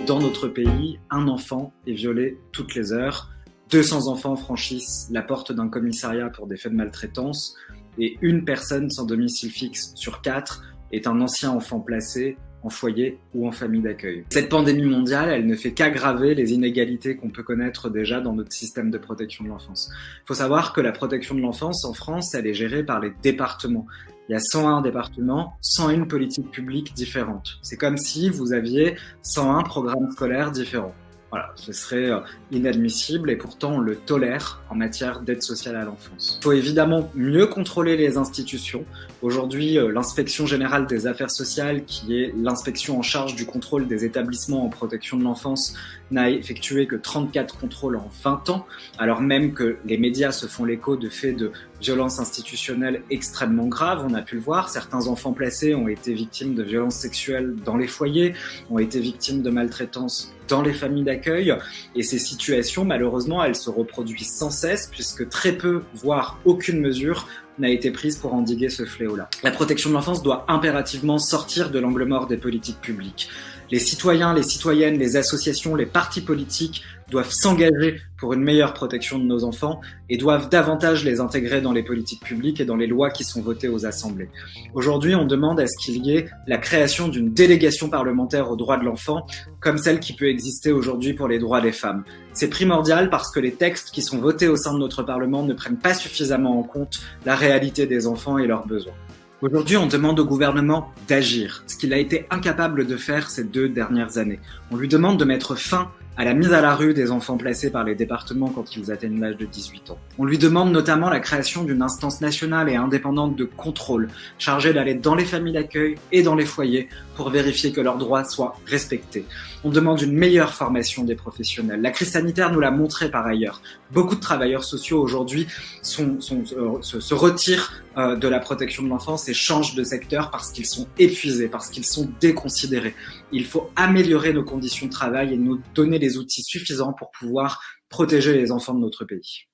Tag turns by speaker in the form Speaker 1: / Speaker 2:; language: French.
Speaker 1: dans notre pays, un enfant est violé toutes les heures. 200 enfants franchissent la porte d'un commissariat pour des faits de maltraitance. Et une personne sans domicile fixe sur 4 est un ancien enfant placé en foyer ou en famille d'accueil. Cette pandémie mondiale, elle ne fait qu'aggraver les inégalités qu'on peut connaître déjà dans notre système de protection de l'enfance. Il faut savoir que la protection de l'enfance en France, elle est gérée par les départements. Il y a 101 départements, 101 politiques publiques différentes. C'est comme si vous aviez 101 programmes scolaires différents. Voilà, ce serait inadmissible et pourtant on le tolère en matière d'aide sociale à l'enfance. Il faut évidemment mieux contrôler les institutions. Aujourd'hui, l'inspection générale des affaires sociales, qui est l'inspection en charge du contrôle des établissements en protection de l'enfance, n'a effectué que 34 contrôles en 20 ans, alors même que les médias se font l'écho de faits de violences institutionnelles extrêmement graves. On a pu le voir, certains enfants placés ont été victimes de violences sexuelles dans les foyers, ont été victimes de maltraitance dans les familles d'accueil, et ces situations, malheureusement, elles se reproduisent sans cesse, puisque très peu, voire aucune mesure n'a été prise pour endiguer ce fléau-là. La protection de l'enfance doit impérativement sortir de l'angle mort des politiques publiques. Les citoyens, les citoyennes, les associations, les partis politiques doivent s'engager pour une meilleure protection de nos enfants et doivent davantage les intégrer dans les politiques publiques et dans les lois qui sont votées aux assemblées. Aujourd'hui, on demande à ce qu'il y ait la création d'une délégation parlementaire aux droits de l'enfant, comme celle qui peut exister aujourd'hui pour les droits des femmes. C'est primordial parce que les textes qui sont votés au sein de notre Parlement ne prennent pas suffisamment en compte la réalité des enfants et leurs besoins. Aujourd'hui, on demande au gouvernement d'agir, ce qu'il a été incapable de faire ces 2 dernières années. On lui demande de mettre fin à la mise à la rue des enfants placés par les départements quand ils atteignent l'âge de 18 ans. On lui demande notamment la création d'une instance nationale et indépendante de contrôle, chargée d'aller dans les familles d'accueil et dans les foyers pour vérifier que leurs droits soient respectés. On demande une meilleure formation des professionnels. La crise sanitaire nous l'a montré par ailleurs. Beaucoup de travailleurs sociaux aujourd'hui se retirent de la protection de l'enfance et changent de secteur parce qu'ils sont épuisés, parce qu'ils sont déconsidérés. Il faut améliorer nos conditions de travail et nous donner les outils suffisants pour pouvoir protéger les enfants de notre pays.